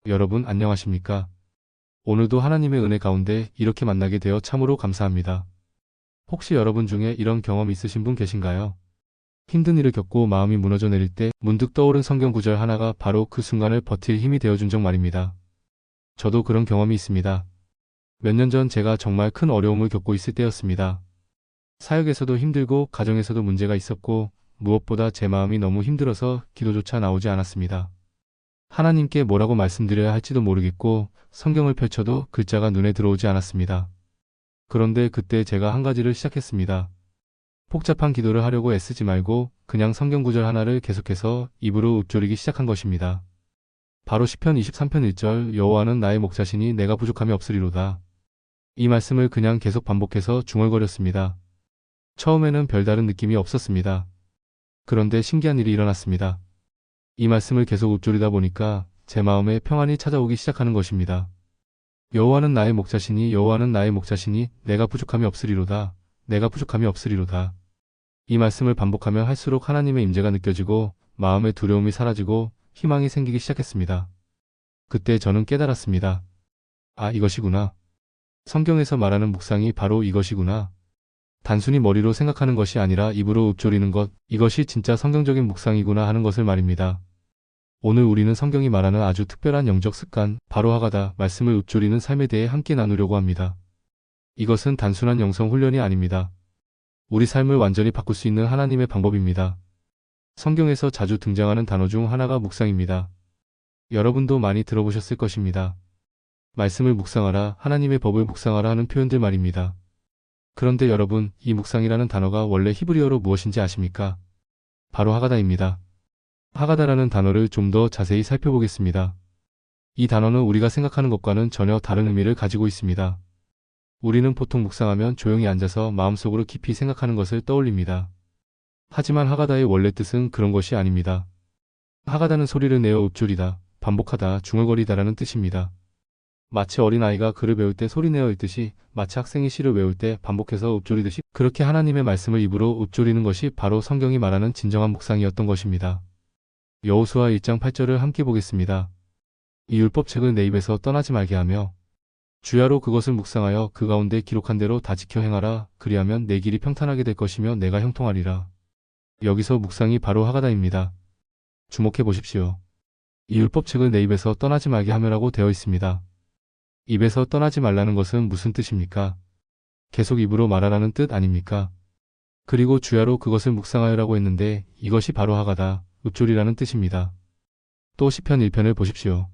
여러분 안녕하십니까? 오늘도 하나님의 은혜 가운데 이렇게 만나게 되어 참으로 감사합니다. 혹시 여러분 중에 이런 경험 있으신 분 계신가요? 힘든 일을 겪고 마음이 무너져 내릴 때 문득 떠오른 성경 구절 하나가 바로 그 순간을 버틸 힘이 되어준 적 말입니다. 저도 그런 경험이 있습니다. 몇 년 전 제가 정말 큰 어려움을 겪고 있을 때였습니다. 사역에서도 힘들고 가정에서도 문제가 있었고 무엇보다 제 마음이 너무 힘들어서 기도조차 나오지 않았습니다. 하나님께 뭐라고 말씀드려야 할지도 모르겠고 성경을 펼쳐도 글자가 눈에 들어오지 않았습니다. 그런데 그때 제가 한 가지를 시작했습니다. 복잡한 기도를 하려고 애쓰지 말고 그냥 성경 구절 하나를 계속해서 입으로 읊조리기 시작한 것입니다. 바로 시편 23편 1절 여호와는 나의 목자시니 내가 부족함이 없으리로다. 이 말씀을 그냥 계속 반복해서 중얼거렸습니다. 처음에는 별다른 느낌이 없었습니다. 그런데 신기한 일이 일어났습니다. 이 말씀을 계속 읊조리다 보니까 제 마음에 평안이 찾아오기 시작하는 것입니다. 여호와는 나의 목자시니 여호와는 나의 목자시니 내가 부족함이 없으리로다. 내가 부족함이 없으리로다. 이 말씀을 반복하면 할수록 하나님의 임재가 느껴지고 마음의 두려움이 사라지고 희망이 생기기 시작했습니다. 그때 저는 깨달았습니다. 아, 이것이구나. 성경에서 말하는 묵상이 바로 이것이구나. 단순히 머리로 생각하는 것이 아니라 입으로 읊조리는 것, 이것이 진짜 성경적인 묵상이구나 하는 것을 말입니다. 오늘 우리는 성경이 말하는 아주 특별한 영적 습관, 바로 하가다, 말씀을 읊조리는 삶에 대해 함께 나누려고 합니다. 이것은 단순한 영성 훈련이 아닙니다. 우리 삶을 완전히 바꿀 수 있는 하나님의 방법입니다. 성경에서 자주 등장하는 단어 중 하나가 묵상입니다. 여러분도 많이 들어보셨을 것입니다. 말씀을 묵상하라, 하나님의 법을 묵상하라 하는 표현들 말입니다. 그런데 여러분, 이 묵상이라는 단어가 원래 히브리어로 무엇인지 아십니까? 바로 하가다입니다. 하가다라는 단어를 좀 더 자세히 살펴보겠습니다. 이 단어는 우리가 생각하는 것과는 전혀 다른 의미를 가지고 있습니다. 우리는 보통 묵상하면 조용히 앉아서 마음속으로 깊이 생각하는 것을 떠올립니다. 하지만 하가다의 원래 뜻은 그런 것이 아닙니다. 하가다는 소리를 내어 읊조리다, 반복하다, 중얼거리다라는 뜻입니다. 마치 어린아이가 글을 배울 때 소리내어 읽듯이, 마치 학생이 시를 외울 때 반복해서 읊조리듯이 그렇게 하나님의 말씀을 입으로 읊조리는 것이 바로 성경이 말하는 진정한 묵상이었던 것입니다. 여호수아 1장 8절을 함께 보겠습니다. 이 율법책을 내 입에서 떠나지 말게 하며 주야로 그것을 묵상하여 그 가운데 기록한 대로 다 지켜 행하라. 그리하면 내 길이 평탄하게 될 것이며 내가 형통하리라. 여기서 묵상이 바로 하가다입니다. 주목해 보십시오. 이 율법책을 내 입에서 떠나지 말게 하며라고 되어 있습니다. 입에서 떠나지 말라는 것은 무슨 뜻입니까? 계속 입으로 말하라는 뜻 아닙니까? 그리고 주야로 그것을 묵상하여라고 했는데 이것이 바로 하가다, 읊조리라는 뜻입니다. 또 시편 1편을 보십시오.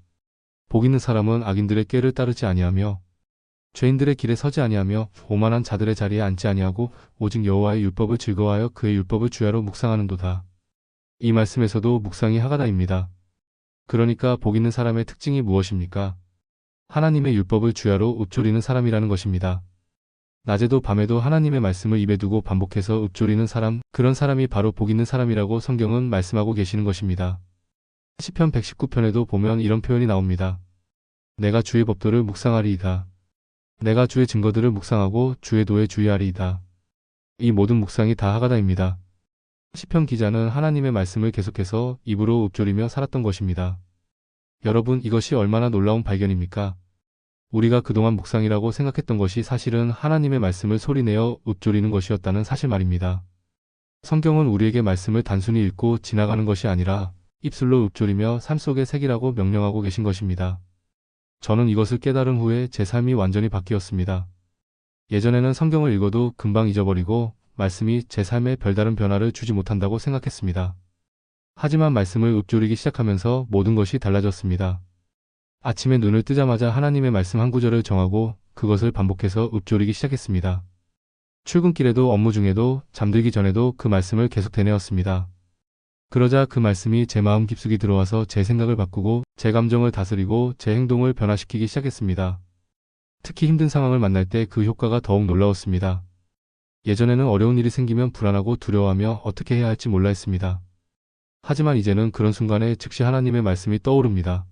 복 있는 사람은 악인들의 꾀를 따르지 아니하며 죄인들의 길에 서지 아니하며 오만한 자들의 자리에 앉지 아니하고 오직 여호와의 율법을 즐거워하여 그의 율법을 주야로 묵상하는도다. 이 말씀에서도 묵상이 하가다입니다. 그러니까 복 있는 사람의 특징이 무엇입니까? 하나님의 율법을 주야로 읊조리는 사람이라는 것입니다. 낮에도 밤에도 하나님의 말씀을 입에 두고 반복해서 읊조리는 사람, 그런 사람이 바로 복 있는 사람이라고 성경은 말씀하고 계시는 것입니다. 시편 119편에도 보면 이런 표현이 나옵니다. 내가 주의 법도를 묵상하리이다. 내가 주의 증거들을 묵상하고 주의 도에 주의하리이다. 이 모든 묵상이 다 하가다입니다. 시편 기자는 하나님의 말씀을 계속해서 입으로 읊조리며 살았던 것입니다. 여러분, 이것이 얼마나 놀라운 발견입니까? 우리가 그동안 묵상이라고 생각했던 것이 사실은 하나님의 말씀을 소리내어 읊조리는 것이었다는 사실 말입니다. 성경은 우리에게 말씀을 단순히 읽고 지나가는 것이 아니라 입술로 읊조리며 삶 속에 새기라고 명령하고 계신 것입니다. 저는 이것을 깨달은 후에 제 삶이 완전히 바뀌었습니다. 예전에는 성경을 읽어도 금방 잊어버리고 말씀이 제 삶에 별다른 변화를 주지 못한다고 생각했습니다. 하지만 말씀을 읊조리기 시작하면서 모든 것이 달라졌습니다. 아침에 눈을 뜨자마자 하나님의 말씀 한 구절을 정하고 그것을 반복해서 읊조리기 시작했습니다. 출근길에도 업무 중에도 잠들기 전에도 그 말씀을 계속 되뇌었습니다. 그러자 그 말씀이 제 마음 깊숙이 들어와서 제 생각을 바꾸고 제 감정을 다스리고 제 행동을 변화시키기 시작했습니다. 특히 힘든 상황을 만날 때 그 효과가 더욱 놀라웠습니다. 예전에는 어려운 일이 생기면 불안하고 두려워하며 어떻게 해야 할지 몰라 했습니다. 하지만 이제는 그런 순간에 즉시 하나님의 말씀이 떠오릅니다.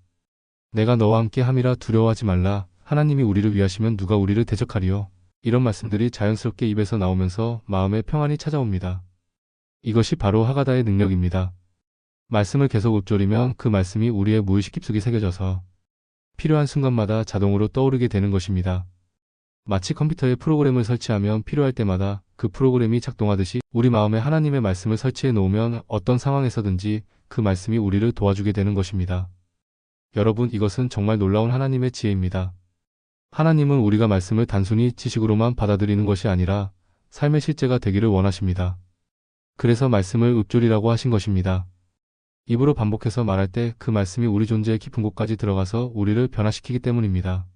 내가 너와 함께 함이라 두려워하지 말라. 하나님이 우리를 위하시면 누가 우리를 대적하리요. 이런 말씀들이 자연스럽게 입에서 나오면서 마음에 평안이 찾아옵니다. 이것이 바로 하가다의 능력입니다. 말씀을 계속 읊조리면 그 말씀이 우리의 무의식 깊숙이 새겨져서 필요한 순간마다 자동으로 떠오르게 되는 것입니다. 마치 컴퓨터에 프로그램을 설치하면 필요할 때마다 그 프로그램이 작동하듯이 우리 마음에 하나님의 말씀을 설치해 놓으면 어떤 상황에서든지 그 말씀이 우리를 도와주게 되는 것입니다. 여러분, 이것은 정말 놀라운 하나님의 지혜입니다. 하나님은 우리가 말씀을 단순히 지식으로만 받아들이는 것이 아니라 삶의 실제가 되기를 원하십니다. 그래서 말씀을 읊조리라고 하신 것입니다. 입으로 반복해서 말할 때 그 말씀이 우리 존재의 깊은 곳까지 들어가서 우리를 변화시키기 때문입니다.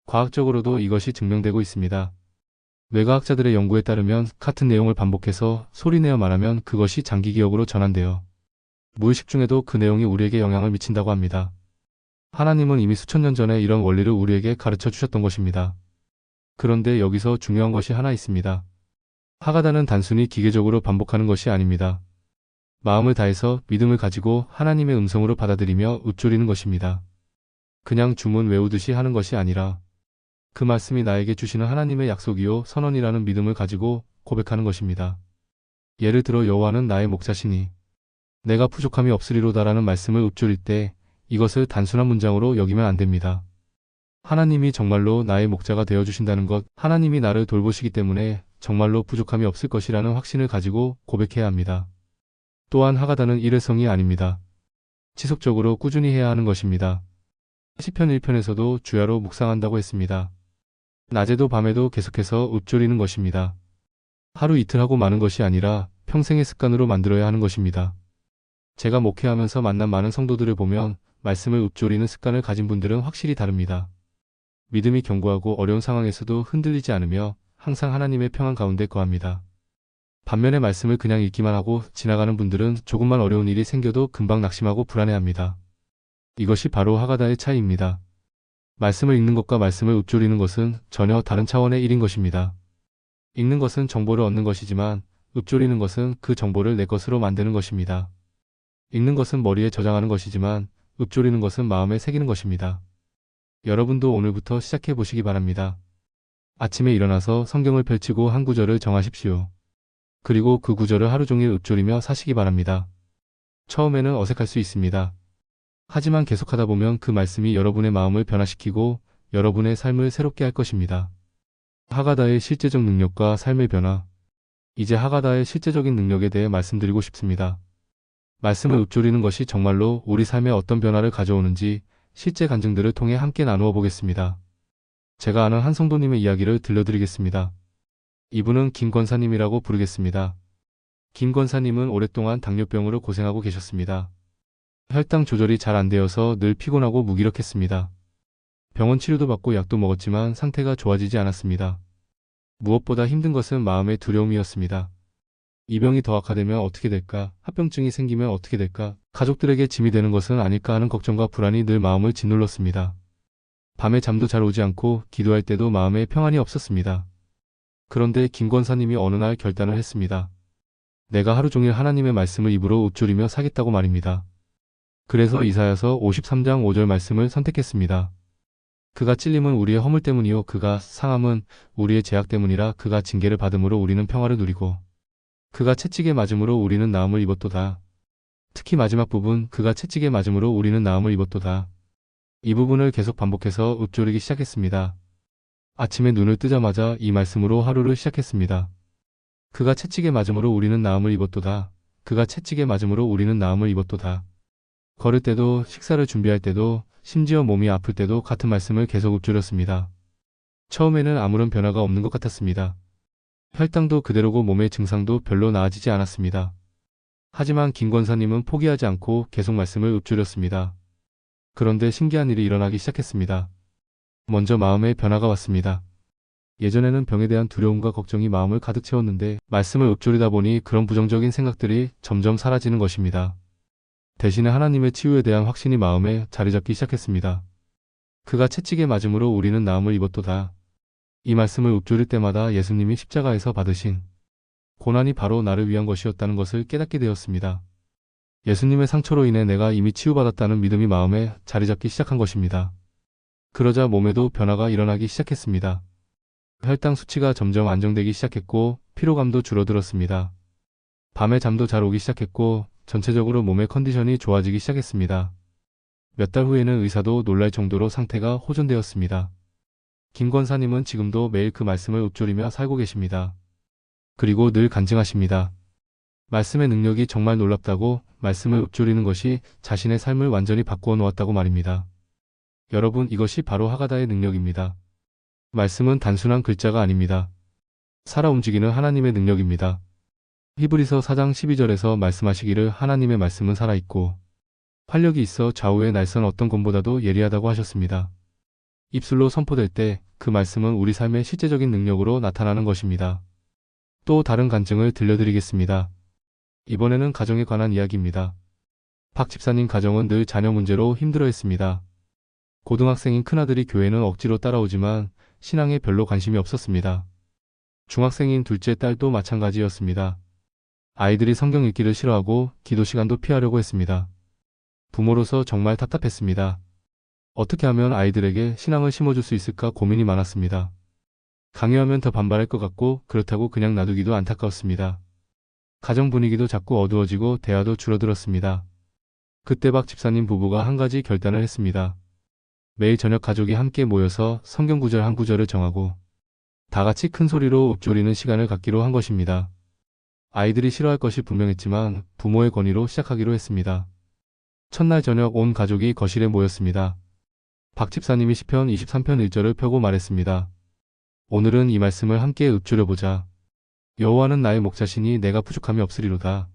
과학적으로도 이것이 증명되고 있습니다. 뇌과학자들의 연구에 따르면 같은 내용을 반복해서 소리내어 말하면 그것이 장기 기억으로 전환되어 무의식 중에도 그 내용이 우리에게 영향을 미친다고 합니다. 하나님은 이미 수천 년 전에 이런 원리를 우리에게 가르쳐 주셨던 것입니다. 그런데 여기서 중요한 것이 하나 있습니다. 하가다는 단순히 기계적으로 반복하는 것이 아닙니다. 마음을 다해서 믿음을 가지고 하나님의 음성으로 받아들이며 읊조리는 것입니다. 그냥 주문 외우듯이 하는 것이 아니라 그 말씀이 나에게 주시는 하나님의 약속이요 선언이라는 믿음을 가지고 고백하는 것입니다. 예를 들어 여호와는 나의 목자시니 내가 부족함이 없으리로다라는 말씀을 읊조릴 때 이것을 단순한 문장으로 여기면 안 됩니다. 하나님이 정말로 나의 목자가 되어주신다는 것, 하나님이 나를 돌보시기 때문에 정말로 부족함이 없을 것이라는 확신을 가지고 고백해야 합니다. 또한 하가다는 일회성이 아닙니다. 지속적으로 꾸준히 해야 하는 것입니다. 시편 1편에서도 주야로 묵상한다고 했습니다. 낮에도 밤에도 계속해서 읊조리는 것입니다. 하루 이틀 하고 마는 것이 아니라 평생의 습관으로 만들어야 하는 것입니다. 제가 목회하면서 만난 많은 성도들을 보면 말씀을 읊조리는 습관을 가진 분들은 확실히 다릅니다. 믿음이 견고하고 어려운 상황에서도 흔들리지 않으며 항상 하나님의 평안 가운데 거합니다. 반면에 말씀을 그냥 읽기만 하고 지나가는 분들은 조금만 어려운 일이 생겨도 금방 낙심하고 불안해합니다. 이것이 바로 하가다의 차이입니다. 말씀을 읽는 것과 말씀을 읊조리는 것은 전혀 다른 차원의 일인 것입니다. 읽는 것은 정보를 얻는 것이지만 읊조리는 것은 그 정보를 내 것으로 만드는 것입니다. 읽는 것은 머리에 저장하는 것이지만 읊조리는 것은 마음에 새기는 것입니다. 여러분도 오늘부터 시작해 보시기 바랍니다. 아침에 일어나서 성경을 펼치고 한 구절을 정하십시오. 그리고 그 구절을 하루 종일 읊조리며 사시기 바랍니다. 처음에는 어색할 수 있습니다. 하지만 계속하다 보면 그 말씀이 여러분의 마음을 변화시키고 여러분의 삶을 새롭게 할 것입니다. 하가다의 실제적 능력과 삶의 변화. 이제 하가다의 실제적인 능력에 대해 말씀드리고 싶습니다. 말씀을 읊조리는 것이 정말로 우리 삶에 어떤 변화를 가져오는지 실제 간증들을 통해 함께 나누어 보겠습니다. 제가 아는 한 성도님의 이야기를 들려드리겠습니다. 이분은 김 권사님이라고 부르겠습니다. 김 권사님은 오랫동안 당뇨병으로 고생하고 계셨습니다. 혈당 조절이 잘 안 되어서 늘 피곤하고 무기력했습니다. 병원 치료도 받고 약도 먹었지만 상태가 좋아지지 않았습니다. 무엇보다 힘든 것은 마음의 두려움이었습니다. 이 병이 더 악화되면 어떻게 될까? 합병증이 생기면 어떻게 될까? 가족들에게 짐이 되는 것은 아닐까 하는 걱정과 불안이 늘 마음을 짓눌렀습니다. 밤에 잠도 잘 오지 않고 기도할 때도 마음에 평안이 없었습니다. 그런데 김 권사님이 어느 날 결단을 했습니다. 내가 하루 종일 하나님의 말씀을 입으로 읊조리며 사겠다고 말입니다. 그래서 이사야서 53장 5절 말씀을 선택했습니다. 그가 찔림은 우리의 허물 때문이요 그가 상함은 우리의 죄악 때문이라. 그가 징계를 받음으로 우리는 평화를 누리고 그가 채찍에 맞음으로 우리는 나음을 입었도다. 특히 마지막 부분, 그가 채찍에 맞음으로 우리는 나음을 입었도다. 이 부분을 계속 반복해서 읊조리기 시작했습니다. 아침에 눈을 뜨자마자 이 말씀으로 하루를 시작했습니다. 그가 채찍에 맞음으로 우리는 나음을 입었도다. 그가 채찍에 맞음으로 우리는 나음을 입었도다. 걸을 때도, 식사를 준비할 때도, 심지어 몸이 아플 때도 같은 말씀을 계속 읊조렸습니다. 처음에는 아무런 변화가 없는 것 같았습니다. 혈당도 그대로고 몸의 증상도 별로 나아지지 않았습니다. 하지만 김 권사님은 포기하지 않고 계속 말씀을 읊조렸습니다. 그런데 신기한 일이 일어나기 시작했습니다. 먼저 마음의 변화가 왔습니다. 예전에는 병에 대한 두려움과 걱정이 마음을 가득 채웠는데 말씀을 읊조리다 보니 그런 부정적인 생각들이 점점 사라지는 것입니다. 대신에 하나님의 치유에 대한 확신이 마음에 자리 잡기 시작했습니다. 그가 채찍에 맞음으로 우리는 나음을 입었도다. 이 말씀을 읊조릴 때마다 예수님이 십자가에서 받으신 고난이 바로 나를 위한 것이었다는 것을 깨닫게 되었습니다. 예수님의 상처로 인해 내가 이미 치유받았다는 믿음이 마음에 자리 잡기 시작한 것입니다. 그러자 몸에도 변화가 일어나기 시작했습니다. 혈당 수치가 점점 안정되기 시작했고 피로감도 줄어들었습니다. 밤에 잠도 잘 오기 시작했고 전체적으로 몸의 컨디션이 좋아지기 시작했습니다. 몇 달 후에는 의사도 놀랄 정도로 상태가 호전되었습니다. 김 권사님은 지금도 매일 그 말씀을 읊조리며 살고 계십니다. 그리고 늘 간증하십니다. 말씀의 능력이 정말 놀랍다고, 말씀을 읊조리는 것이 자신의 삶을 완전히 바꾸어 놓았다고 말입니다. 여러분, 이것이 바로 하가다의 능력입니다. 말씀은 단순한 글자가 아닙니다. 살아 움직이는 하나님의 능력입니다. 히브리서 4장 12절에서 말씀하시기를 하나님의 말씀은 살아있고 활력이 있어 좌우의 날선 어떤 검보다도 예리하다고 하셨습니다. 입술로 선포될 때 그 말씀은 우리 삶의 실제적인 능력으로 나타나는 것입니다. 또 다른 간증을 들려드리겠습니다. 이번에는 가정에 관한 이야기입니다. 박 집사님 가정은 늘 자녀 문제로 힘들어했습니다. 고등학생인 큰아들이 교회는 억지로 따라오지만 신앙에 별로 관심이 없었습니다. 중학생인 둘째 딸도 마찬가지였습니다. 아이들이 성경 읽기를 싫어하고 기도 시간도 피하려고 했습니다. 부모로서 정말 답답했습니다. 어떻게 하면 아이들에게 신앙을 심어줄 수 있을까 고민이 많았습니다. 강요하면 더 반발할 것 같고 그렇다고 그냥 놔두기도 안타까웠습니다. 가정 분위기도 자꾸 어두워지고 대화도 줄어들었습니다. 그때 박 집사님 부부가 한 가지 결단을 했습니다. 매일 저녁 가족이 함께 모여서 성경 구절 한 구절을 정하고 다 같이 큰 소리로 읊조리는 시간을 갖기로 한 것입니다. 아이들이 싫어할 것이 분명했지만 부모의 권위로 시작하기로 했습니다. 첫날 저녁 온 가족이 거실에 모였습니다. 박 집사님이 시편 23편 1절을 펴고 말했습니다. 오늘은 이 말씀을 함께 읊조려보자. 여호와는 나의 목자시니 내가 부족함이 없으리로다.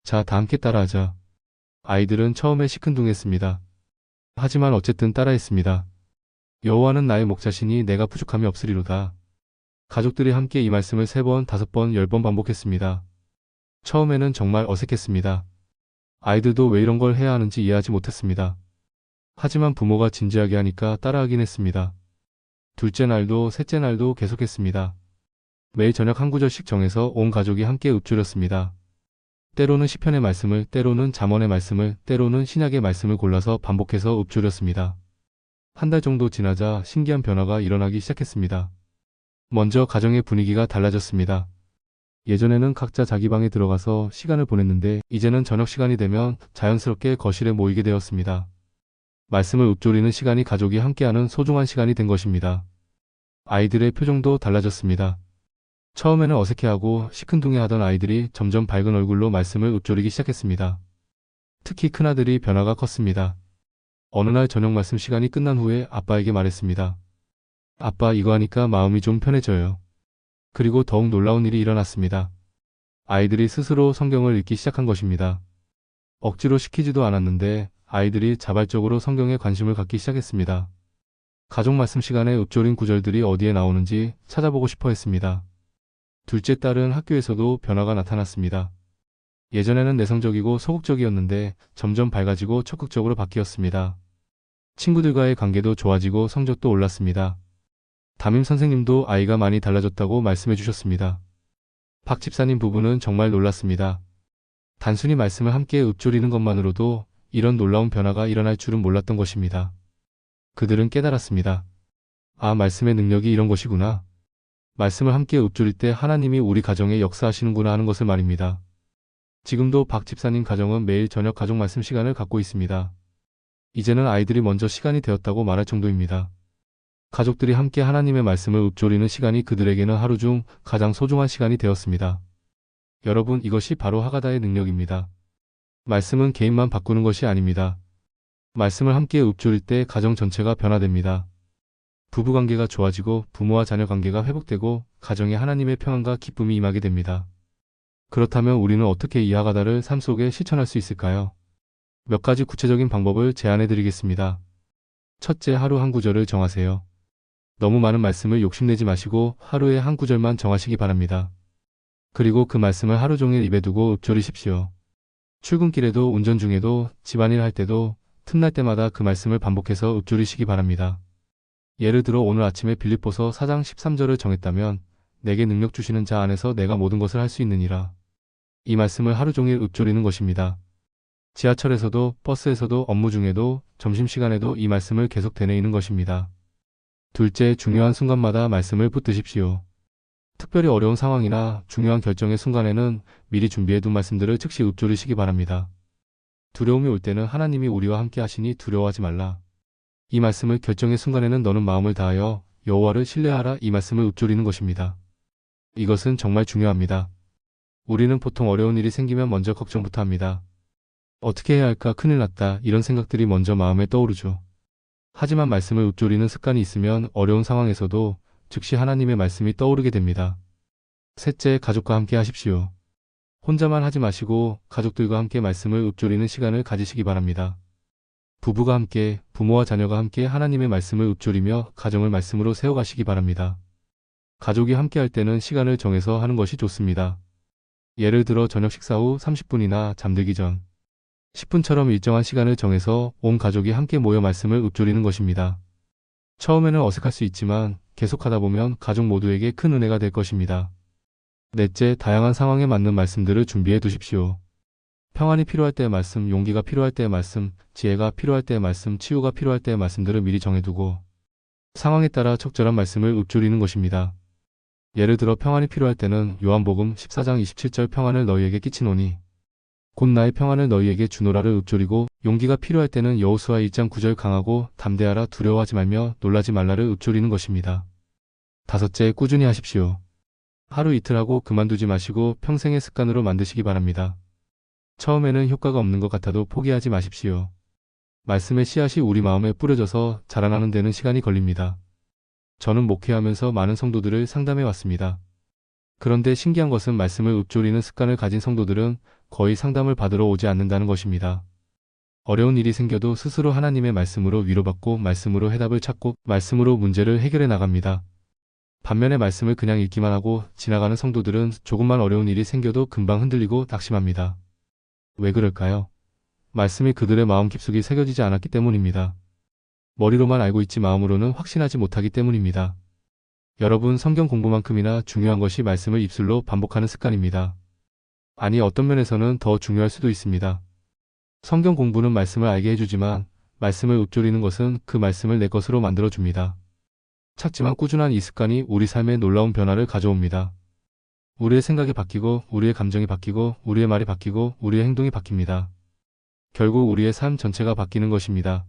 자, 다 함께 따라하자. 아이들은 처음에 시큰둥했습니다. 하지만 어쨌든 따라했습니다. 여호와는 나의 목자시니 내가 부족함이 없으리로다. 가족들이 함께 이 말씀을 3번, 5번, 10번 반복했습니다. 처음에는 정말 어색했습니다. 아이들도 왜 이런 걸 해야 하는지 이해하지 못했습니다. 하지만 부모가 진지하게 하니까 따라하긴 했습니다. 둘째 날도 셋째 날도 계속했습니다. 매일 저녁 한 구절씩 정해서 온 가족이 함께 읊조렸습니다. 때로는 시편의 말씀을, 때로는 잠언의 말씀을, 때로는 신약의 말씀을 골라서 반복해서 읊조렸습니다. 한 달 정도 지나자 신기한 변화가 일어나기 시작했습니다. 먼저 가정의 분위기가 달라졌습니다. 예전에는 각자 자기 방에 들어가서 시간을 보냈는데 이제는 저녁 시간이 되면 자연스럽게 거실에 모이게 되었습니다. 말씀을 읊조리는 시간이 가족이 함께하는 소중한 시간이 된 것입니다. 아이들의 표정도 달라졌습니다. 처음에는 어색해하고 시큰둥해하던 아이들이 점점 밝은 얼굴로 말씀을 읊조리기 시작했습니다. 특히 큰아들이 변화가 컸습니다. 어느 날 저녁 말씀 시간이 끝난 후에 아빠에게 말했습니다. 아빠, 이거 하니까 마음이 좀 편해져요. 그리고 더욱 놀라운 일이 일어났습니다. 아이들이 스스로 성경을 읽기 시작한 것입니다. 억지로 시키지도 않았는데 아이들이 자발적으로 성경에 관심을 갖기 시작했습니다. 가족 말씀 시간에 읊조린 구절들이 어디에 나오는지 찾아보고 싶어 했습니다. 둘째 딸은 학교에서도 변화가 나타났습니다. 예전에는 내성적이고 소극적이었는데 점점 밝아지고 적극적으로 바뀌었습니다. 친구들과의 관계도 좋아지고 성적도 올랐습니다. 담임 선생님도 아이가 많이 달라졌다고 말씀해 주셨습니다. 박 집사님 부부는 정말 놀랐습니다. 단순히 말씀을 함께 읊조리는 것만으로도 이런 놀라운 변화가 일어날 줄은 몰랐던 것입니다. 그들은 깨달았습니다. 아, 말씀의 능력이 이런 것이구나. 말씀을 함께 읊조릴 때 하나님이 우리 가정에 역사하시는구나 하는 것을 말입니다. 지금도 박 집사님 가정은 매일 저녁 가족 말씀 시간을 갖고 있습니다. 이제는 아이들이 먼저 시간이 되었다고 말할 정도입니다. 가족들이 함께 하나님의 말씀을 읊조리는 시간이 그들에게는 하루 중 가장 소중한 시간이 되었습니다. 여러분, 이것이 바로 하가다의 능력입니다. 말씀은 개인만 바꾸는 것이 아닙니다. 말씀을 함께 읊조릴 때 가정 전체가 변화됩니다. 부부관계가 좋아지고 부모와 자녀 관계가 회복되고 가정에 하나님의 평안과 기쁨이 임하게 됩니다. 그렇다면 우리는 어떻게 이 하가다를 삶 속에 실천할 수 있을까요? 몇 가지 구체적인 방법을 제안해 드리겠습니다. 첫째, 하루 한 구절을 정하세요. 너무 많은 말씀을 욕심내지 마시고 하루에 한 구절만 정하시기 바랍니다. 그리고 그 말씀을 하루 종일 입에 두고 읊조리십시오. 출근길에도 운전 중에도 집안일 할 때도 틈날 때마다 그 말씀을 반복해서 읊조리시기 바랍니다. 예를 들어 오늘 아침에 빌립보서 4장 13절을 정했다면 내게 능력 주시는 자 안에서 내가 모든 것을 할 수 있느니라. 이 말씀을 하루 종일 읊조리는 것입니다. 지하철에서도 버스에서도 업무 중에도 점심시간에도 이 말씀을 계속 되뇌이는 것입니다. 둘째, 중요한 순간마다 말씀을 붙드십시오. 특별히 어려운 상황이나 중요한 결정의 순간에는 미리 준비해둔 말씀들을 즉시 읊조리시기 바랍니다. 두려움이 올 때는 하나님이 우리와 함께 하시니 두려워하지 말라. 이 말씀을 결정의 순간에는 너는 마음을 다하여 여호와를 신뢰하라, 이 말씀을 읊조리는 것입니다. 이것은 정말 중요합니다. 우리는 보통 어려운 일이 생기면 먼저 걱정부터 합니다. 어떻게 해야 할까, 큰일 났다, 이런 생각들이 먼저 마음에 떠오르죠. 하지만 말씀을 읊조리는 습관이 있으면 어려운 상황에서도 즉시 하나님의 말씀이 떠오르게 됩니다. 셋째, 가족과 함께 하십시오. 혼자만 하지 마시고 가족들과 함께 말씀을 읊조리는 시간을 가지시기 바랍니다. 부부가 함께, 부모와 자녀가 함께 하나님의 말씀을 읊조리며 가정을 말씀으로 세워가시기 바랍니다. 가족이 함께 할 때는 시간을 정해서 하는 것이 좋습니다. 예를 들어 저녁 식사 후 30분이나 잠들기 전 10분처럼 일정한 시간을 정해서 온 가족이 함께 모여 말씀을 읊조리는 것입니다. 처음에는 어색할 수 있지만 계속하다 보면 가족 모두에게 큰 은혜가 될 것입니다. 넷째, 다양한 상황에 맞는 말씀들을 준비해 두십시오. 평안이 필요할 때의 말씀, 용기가 필요할 때의 말씀, 지혜가 필요할 때의 말씀, 치유가 필요할 때의 말씀들을 미리 정해두고 상황에 따라 적절한 말씀을 읊조리는 것입니다. 예를 들어 평안이 필요할 때는 요한복음 14장 27절 평안을 너희에게 끼치노니 곧 나의 평안을 너희에게 주노라를 읊조리고, 용기가 필요할 때는 여호수아 1장 9절 강하고 담대하라, 두려워하지 말며 놀라지 말라를 읊조리는 것입니다. 다섯째, 꾸준히 하십시오. 하루 이틀 하고 그만두지 마시고 평생의 습관으로 만드시기 바랍니다. 처음에는 효과가 없는 것 같아도 포기하지 마십시오. 말씀의 씨앗이 우리 마음에 뿌려져서 자라나는 데는 시간이 걸립니다. 저는 목회하면서 많은 성도들을 상담해 왔습니다. 그런데 신기한 것은 말씀을 읊조리는 습관을 가진 성도들은 거의 상담을 받으러 오지 않는다는 것입니다. 어려운 일이 생겨도 스스로 하나님의 말씀으로 위로받고 말씀으로 해답을 찾고 말씀으로 문제를 해결해 나갑니다. 반면에 말씀을 그냥 읽기만 하고 지나가는 성도들은 조금만 어려운 일이 생겨도 금방 흔들리고 낙심합니다. 왜 그럴까요? 말씀이 그들의 마음 깊숙이 새겨지지 않았기 때문입니다. 머리로만 알고 있지 마음으로는 확신하지 못하기 때문입니다. 여러분, 성경 공부만큼이나 중요한 것이 말씀을 입술로 반복하는 습관입니다. 아니, 어떤 면에서는 더 중요할 수도 있습니다. 성경 공부는 말씀을 알게 해주지만 말씀을 읊조리는 것은 그 말씀을 내 것으로 만들어줍니다. 작지만 꾸준한 이 습관이 우리 삶에 놀라운 변화를 가져옵니다. 우리의 생각이 바뀌고 우리의 감정이 바뀌고 우리의 말이 바뀌고 우리의 행동이 바뀝니다. 결국 우리의 삶 전체가 바뀌는 것입니다.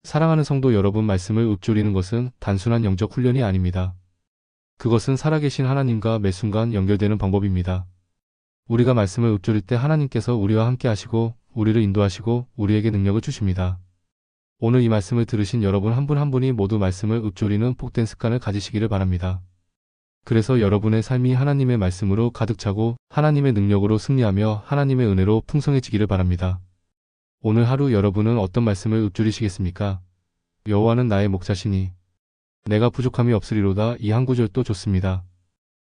사랑하는 성도 여러분, 말씀을 읊조리는 것은 단순한 영적 훈련이 아닙니다. 그것은 살아계신 하나님과 매 순간 연결되는 방법입니다. 우리가 말씀을 읊조릴 때 하나님께서 우리와 함께 하시고 우리를 인도하시고 우리에게 능력을 주십니다. 오늘 이 말씀을 들으신 여러분 한 분 한 분이 모두 말씀을 읊조리는 복된 습관을 가지시기를 바랍니다. 그래서 여러분의 삶이 하나님의 말씀으로 가득 차고 하나님의 능력으로 승리하며 하나님의 은혜로 풍성해지기를 바랍니다. 오늘 하루 여러분은 어떤 말씀을 읊조리시겠습니까? 여호와는 나의 목자시니 내가 부족함이 없으리로다, 이 한 구절도 좋습니다.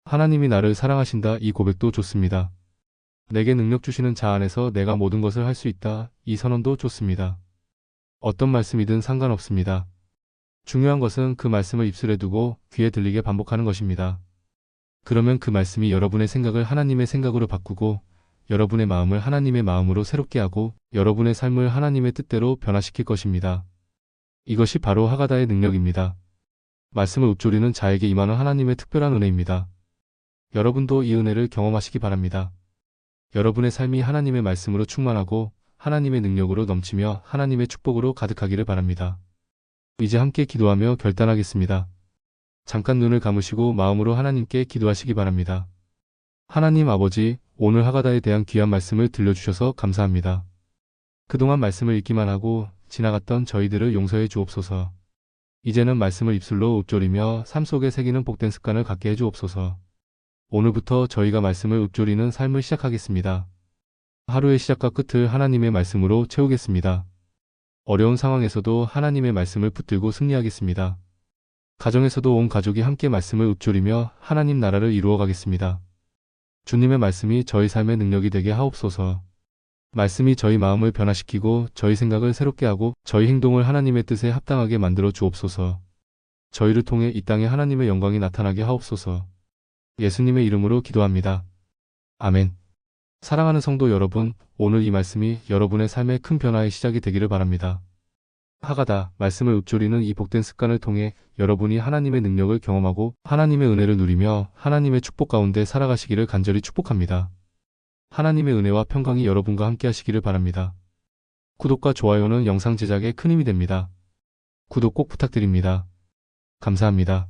하나님이 나를 사랑하신다, 이 고백도 좋습니다. 내게 능력 주시는 자 안에서 내가 모든 것을 할 수 있다, 이 선언도 좋습니다. 어떤 말씀이든 상관없습니다. 중요한 것은 그 말씀을 입술에 두고 귀에 들리게 반복하는 것입니다. 그러면 그 말씀이 여러분의 생각을 하나님의 생각으로 바꾸고 여러분의 마음을 하나님의 마음으로 새롭게 하고 여러분의 삶을 하나님의 뜻대로 변화시킬 것입니다. 이것이 바로 하가다의 능력입니다. 말씀을 읊조리는 자에게 임하는 하나님의 특별한 은혜입니다. 여러분도 이 은혜를 경험하시기 바랍니다. 여러분의 삶이 하나님의 말씀으로 충만하고 하나님의 능력으로 넘치며 하나님의 축복으로 가득하기를 바랍니다. 이제 함께 기도하며 결단하겠습니다. 잠깐 눈을 감으시고 마음으로 하나님께 기도하시기 바랍니다. 하나님 아버지, 오늘 하가다에 대한 귀한 말씀을 들려주셔서 감사합니다. 그동안 말씀을 읽기만 하고 지나갔던 저희들을 용서해 주옵소서. 이제는 말씀을 입술로 읊조리며 삶 속에 새기는 복된 습관을 갖게 해 주옵소서. 오늘부터 저희가 말씀을 읊조리는 삶을 시작하겠습니다. 하루의 시작과 끝을 하나님의 말씀으로 채우겠습니다. 어려운 상황에서도 하나님의 말씀을 붙들고 승리하겠습니다. 가정에서도 온 가족이 함께 말씀을 읊조리며 하나님 나라를 이루어 가겠습니다. 주님의 말씀이 저희 삶의 능력이 되게 하옵소서. 말씀이 저희 마음을 변화시키고 저희 생각을 새롭게 하고 저희 행동을 하나님의 뜻에 합당하게 만들어 주옵소서. 저희를 통해 이 땅에 하나님의 영광이 나타나게 하옵소서. 예수님의 이름으로 기도합니다. 아멘. 사랑하는 성도 여러분, 오늘 이 말씀이 여러분의 삶의 큰 변화의 시작이 되기를 바랍니다. 하가다, 말씀을 읊조리는 이 복된 습관을 통해 여러분이 하나님의 능력을 경험하고 하나님의 은혜를 누리며 하나님의 축복 가운데 살아가시기를 간절히 축복합니다. 하나님의 은혜와 평강이 여러분과 함께 하시기를 바랍니다. 구독과 좋아요는 영상 제작에 큰 힘이 됩니다. 구독 꼭 부탁드립니다. 감사합니다.